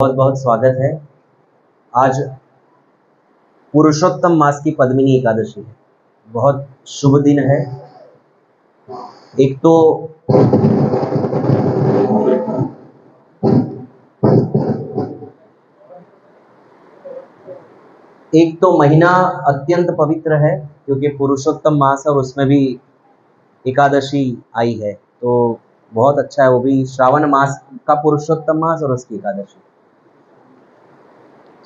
बहुत बहुत स्वागत है। आज पुरुषोत्तम मास की पद्मिनी एकादशी है। बहुत शुभ दिन है। एक तो महीना अत्यंत पवित्र है क्योंकि पुरुषोत्तम मास और उसमें भी एकादशी आई है, तो बहुत अच्छा है। वो भी श्रावण मास का पुरुषोत्तम मास और उसकी एकादशी।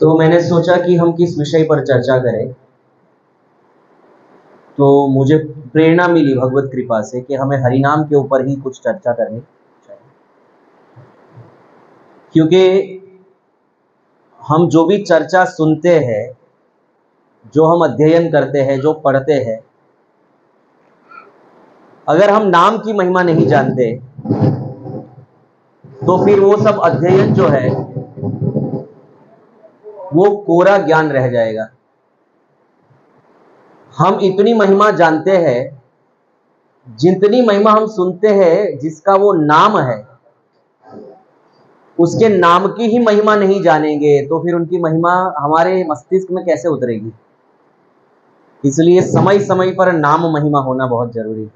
तो मैंने सोचा कि हम किस विषय पर चर्चा करें, तो मुझे प्रेरणा मिली भगवत कृपा से कि हमें हरिनाम के ऊपर ही कुछ चर्चा करनी चाहिए, क्योंकि हम जो भी चर्चा सुनते हैं, जो हम अध्ययन करते हैं, जो पढ़ते हैं, अगर हम नाम की महिमा नहीं जानते तो फिर वो सब अध्ययन जो है वो कोरा ज्ञान रह जाएगा। हम इतनी महिमा जानते हैं, जितनी महिमा हम सुनते हैं, जिसका वो नाम है, उसके नाम की ही महिमा नहीं जानेंगे तो फिर उनकी महिमा हमारे मस्तिष्क में कैसे उतरेगी। इसलिए समय समय पर नाम महिमा होना बहुत जरूरी है।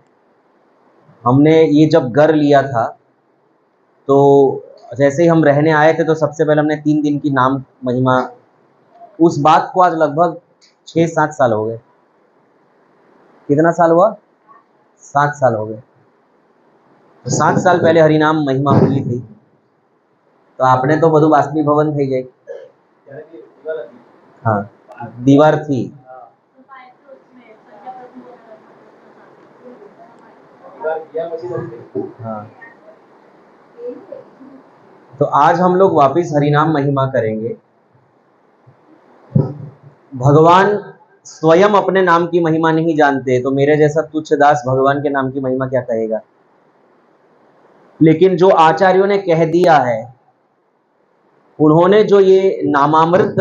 हमने ये जब घर लिया था तो जैसे ही हम रहने आए थे तो सबसे पहले हमने 3 दिन की नाम महिमा, उस बात को आज लगभग 6-7 साल हो गए। कितना साल हुआ? 7 साल हो गए। तो 7 साल पहले हरिनाम महिमा हुई थी, तो आपने तो બધું બાષ્પીભવન થઈ જાય। हाँ, दीवार थी। हाँ, तो आज हम लोग वापिस हरिनाम महिमा करेंगे। भगवान स्वयं अपने नाम की महिमा नहीं जानते, तो मेरे जैसा तुच्छ दास भगवान के नाम की महिमा क्या कहेगा। लेकिन जो आचार्यों ने कह दिया है, उन्होंने जो ये नामामृत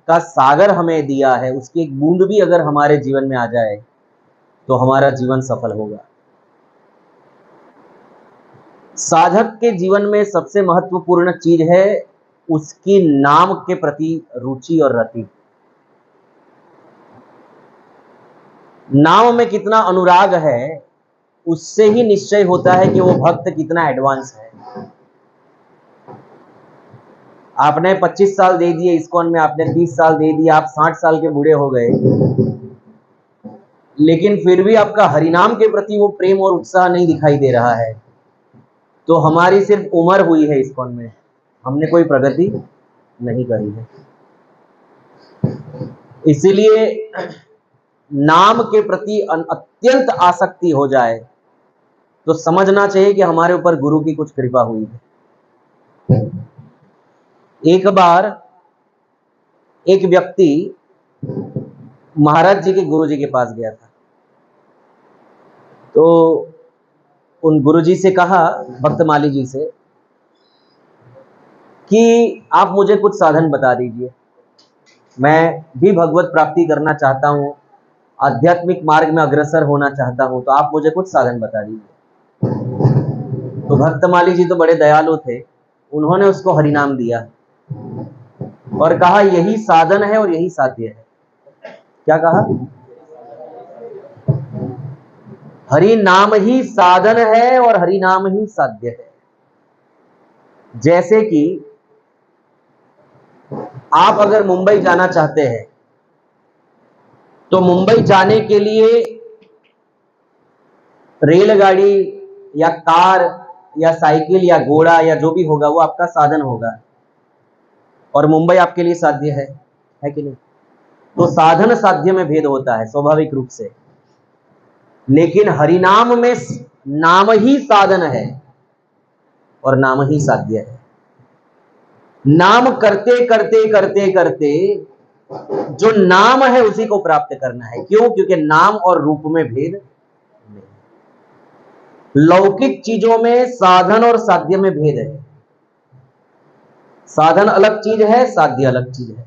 का सागर हमें दिया है, उसकी एक बूंद भी अगर हमारे जीवन में आ जाए तो हमारा जीवन सफल होगा। साधक के जीवन में सबसे महत्वपूर्ण चीज है उसकी नाम के प्रति रुचि और रति। नाम में कितना अनुराग है, उससे ही निश्चय होता है कि वो भक्त कितना एडवांस है। आपने 25 साल दे दिए इस्कॉन में, आपने 30 साल दे दिए, आप 60 साल के बूढ़े हो गए, लेकिन फिर भी आपका हरिनाम के प्रति वो प्रेम और उत्साह नहीं दिखाई दे रहा है, तो हमारी सिर्फ उम्र हुई है इस्कॉन में, हमने कोई प्रगति नहीं करी है। इसीलिए नाम के प्रति अत्यंत आसक्ति हो जाए तो समझना चाहिए कि हमारे ऊपर गुरु की कुछ कृपा हुई है। एक बार एक व्यक्ति महाराज जी के गुरु जी के पास गया था, तो उन गुरु जी से कहा, भक्तमाली जी से, कि आप मुझे कुछ साधन बता दीजिए, मैं भी भगवत प्राप्ति करना चाहता हूँ, आध्यात्मिक मार्ग में अग्रसर होना चाहता हूँ, तो आप मुझे कुछ साधन बता दीजिए। तो भक्तमाली जी तो बड़े दयालु थे, उन्होंने उसको हरिनाम दिया और कहा यही साधन है और यही साध्य है। क्या कहा? हरि नाम ही साधन है और हरि नाम ही साध्य है। जैसे कि आप अगर मुंबई जाना चाहते हैं तो मुंबई जाने के लिए रेलगाड़ी या कार या साइकिल या घोड़ा या जो भी होगा वो आपका साधन होगा, और मुंबई आपके लिए साध्य है कि नहीं? तो साधन साध्य में भेद होता है स्वाभाविक रूप से, लेकिन हरिनाम में नाम ही साधन है और नाम ही साध्य है। नाम करते करते करते करते जो नाम है उसी को प्राप्त करना है। क्यों? क्योंकि नाम और रूप में भेद नहीं। लौकिक चीजों में साधन और साध्य में भेद है। साधन अलग चीज है, साध्य अलग चीज है,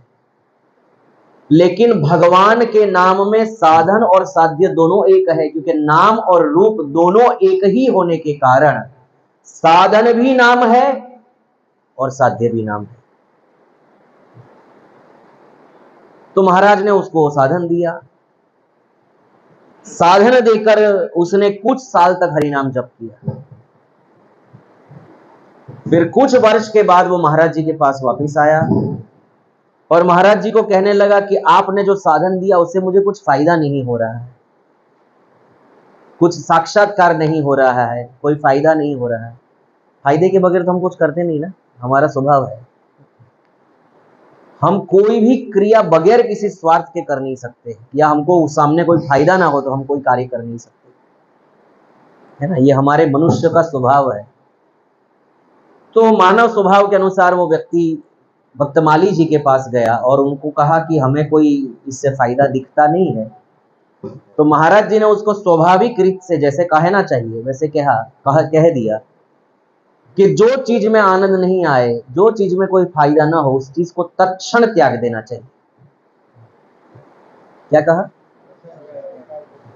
लेकिन भगवान के नाम में साधन और साध्य दोनों एक है, क्योंकि नाम और रूप दोनों एक ही होने के कारण साधन भी नाम है और साध्य भी नाम है। तो महाराज ने उसको साधन दिया। साधन देकर उसने कुछ साल तक हरिनाम जप किया। फिर कुछ वर्ष के बाद वो महाराज जी के पास वापस आया और महाराज जी को कहने लगा कि आपने जो साधन दिया उससे मुझे कुछ फायदा नहीं हो रहा है, कुछ साक्षात्कार नहीं हो रहा है, कोई फायदा नहीं हो रहा है। फायदे के बगैर तो हम कुछ करते नहीं ना, हमारा स्वभाव है। हम कोई भी क्रिया बगैर किसी स्वार्थ के कर नहीं सकते, या हमको सामने कोई फायदा ना हो तो हम कोई कार्य कर नहीं सकते, है ना। ये हमारे मनुष्य का स्वभाव है। तो मानव स्वभाव के अनुसार वो व्यक्ति भक्तमाली जी के पास गया और उनको कहा कि हमें कोई इससे फायदा दिखता नहीं है। तो महाराज जी ने उसको स्वाभाविक रीत से जैसे कहना चाहिए वैसे कह दिया कि जो चीज में आनंद नहीं आए, जो चीज में कोई फायदा ना हो, उस चीज को तत्क्षण त्याग देना चाहिए। क्या कहा?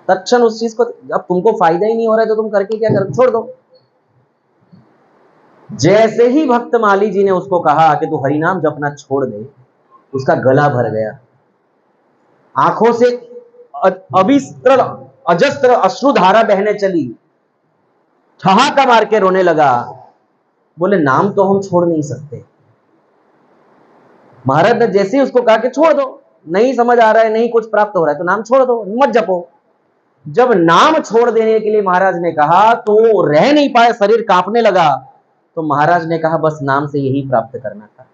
तत्क्षण उस चीज को, अब तुमको फायदा ही नहीं हो रहा है तो तुम करके क्या कर, छोड़ दो। जैसे ही भक्तमाली जी ने उसको कहा कि तू हरिनाम जपना छोड़ दे, उसका गला भर गया, आंखों से अविस्तर अजस्त्र अश्रुधारा बहने चली, ठहाका मार के रोने लगा। बोले नाम तो हम छोड़ नहीं सकते। महाराज ने जैसे ही उसको कहा कि छोड़ दो, नहीं समझ आ रहा है, नहीं कुछ प्राप्त हो रहा है तो नाम छोड़ दो, मत जपो। जब नाम छोड़ देने के लिए महाराज ने कहा तो रह नहीं पाए, शरीर कांपने लगा। तो महाराज ने कहा बस नाम से यही प्राप्त करना था,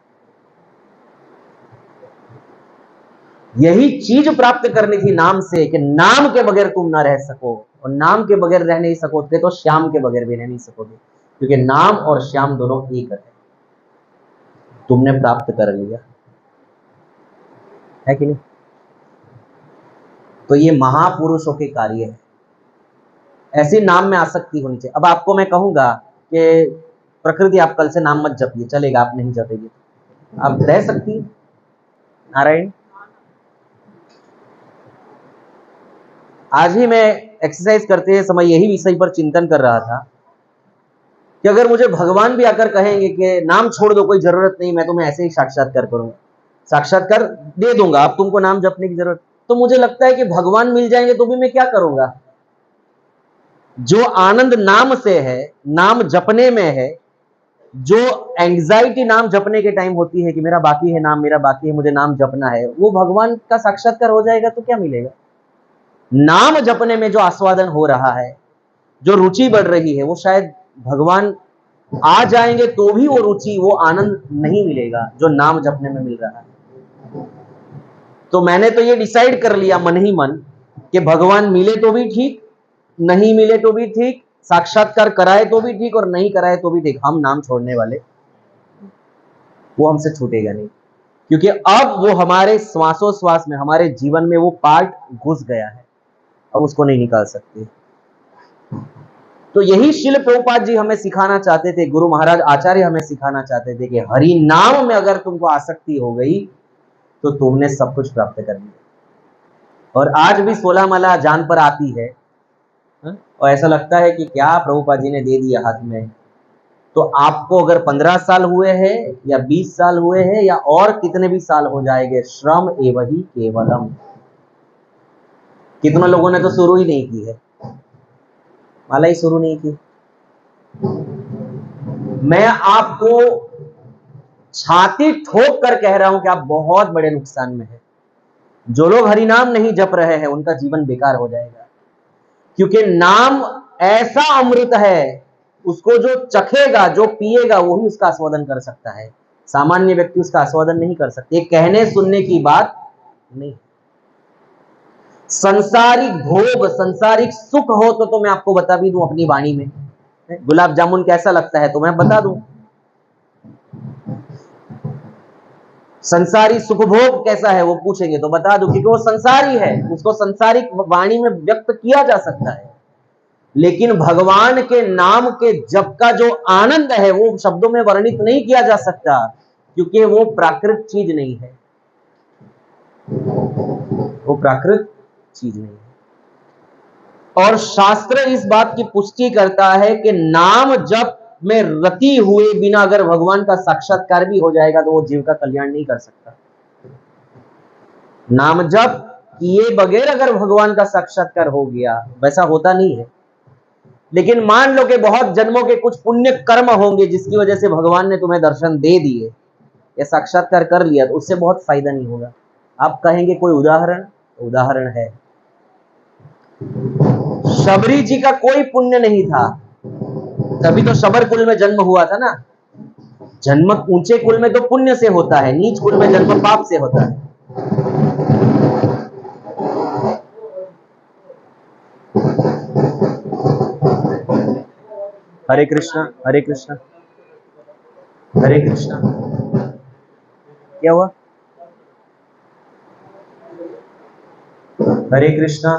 यही चीज प्राप्त करनी थी नाम से, कि नाम के बगैर तुम ना रह सको, और नाम के बगैर रह नहीं सकोगे तो श्याम के बगैर भी रह नहीं सकोगे, क्योंकि नाम और श्याम दोनों एक है। तुमने प्राप्त कर लिया है कि नहीं? तो ये महापुरुषों के कार्य है, ऐसे नाम में आसक्ति होनी चाहिए। अब आपको मैं कहूंगा कि प्रकृति आप कल से नाम मत जपिए, चलेगा? आप नहीं जपेंगे, आप रह सकती है? नारायण, आज ही मैं एक्सरसाइज करते समय यही विषय पर चिंतन कर रहा था कि अगर मुझे भगवान भी आकर कहेंगे कि नाम छोड़ दो, कोई जरूरत नहीं, मैं तुम्हें ऐसे ही साक्षात्कार करूंगा, साक्षात्कार दे दूंगा, अब तुमको नाम जपने की जरूरत, तो मुझे लगता है कि भगवान मिल जाएंगे तो भी मैं क्या करूंगा? जो आनंद नाम से है, नाम जपने में है, जो एंग्जाइटी नाम जपने के टाइम होती है कि मेरा बाकी है नाम, मेरा बाकी है, मुझे नाम जपना है, वो भगवान का साक्षात्कार हो जाएगा तो क्या मिलेगा? नाम जपने में जो आस्वादन हो रहा है, जो रुचि बढ़ रही है, वो शायद भगवान आ जाएंगे तो भी वो रुचि, वो आनंद नहीं मिलेगा जो नाम जपने में मिल रहा है। तो मैंने तो ये डिसाइड कर लिया मन ही मन कि भगवान मिले तो भी ठीक, नहीं मिले तो भी ठीक, साक्षात्कार कराए तो भी ठीक और नहीं कराए तो भी ठीक, हम नाम छोड़ने वाले, वो हमसे छूटेगा नहीं, क्योंकि अब वो हमारे श्वासोश्वास में, हमारे जीवन में वो पार्ट घुस गया है, अब उसको नहीं निकाल सकते। तो यही शिल प्रभुपाद जी हमें सिखाना चाहते थे, गुरु महाराज आचार्य हमें सिखाना चाहते थे कि हरि नाम में अगर तुमको आसक्ति हो गई तो तुमने सब कुछ प्राप्त कर लिया। और आज भी 16 माला जान पर आती है और ऐसा लगता है कि क्या प्रभुपाद जी ने दे दिया हाथ में। तो आपको अगर 15 साल हुए हैं या 20 साल हुए हैं या और कितने भी साल हो जाएंगे, श्रम एवं केवलम। कितने लोगों ने तो शुरू ही नहीं की है, माला ही शुरू नहीं की। मैं आपको छाती ठोक कर कह रहा हूं कि आप बहुत बड़े नुकसान में हैं। जो लोग हरिनाम नहीं जप रहे हैं उनका जीवन बेकार हो जाएगा, क्योंकि नाम ऐसा अमृत है, उसको जो चखेगा, जो पिएगा, वही उसका आस्वादन कर सकता है, सामान्य व्यक्ति उसका आस्वादन नहीं कर सकते। ये कहने सुनने की बात नहीं। संसारिक भोग, संसारिक सुख हो तो मैं आपको बता भी दूं अपनी वाणी में, गुलाब जामुन कैसा लगता है तो मैं बता दूं, संसारी सुख भोग कैसा है वो पूछेंगे तो बता दूं, क्योंकि वो संसारी है, उसको संसारिक वाणी में व्यक्त किया जा सकता है। लेकिन भगवान के नाम के जप का जो आनंद है वो शब्दों में वर्णित नहीं किया जा सकता, क्योंकि वो प्राकृत चीज नहीं है, वो प्राकृत चीज नहीं है। और शास्त्र इस बात की पुष्टि करता है कि नाम जप में रति हुए बिना अगर भगवान का साक्षात्कार भी हो जाएगा तो वो जीव का कल्याण नहीं कर सकता। नाम जप किए बगैर अगर भगवान का साक्षात्कार हो गया, वैसा होता नहीं है। लेकिन मान लो कि बहुत जन्मों के कुछ पुण्य कर्म होंगे जिसकी वजह से भगवान ने तुम्हें दर्शन दे दिए या साक्षात्कार कर लिया, तो उससे बहुत फायदा नहीं होगा। आप कहेंगे कोई उदाहरण? उदाहरण है, शबरी जी का कोई पुण्य नहीं था, तभी तो शबर कुल में जन्म हुआ था ना। जन्म ऊंचे कुल में तो पुण्य से होता है, नीच कुल में जन्म पाप से होता है। हरे कृष्णा, हरे कृष्णा, हरे कृष्णा। क्या हुआ? हरे कृष्णा।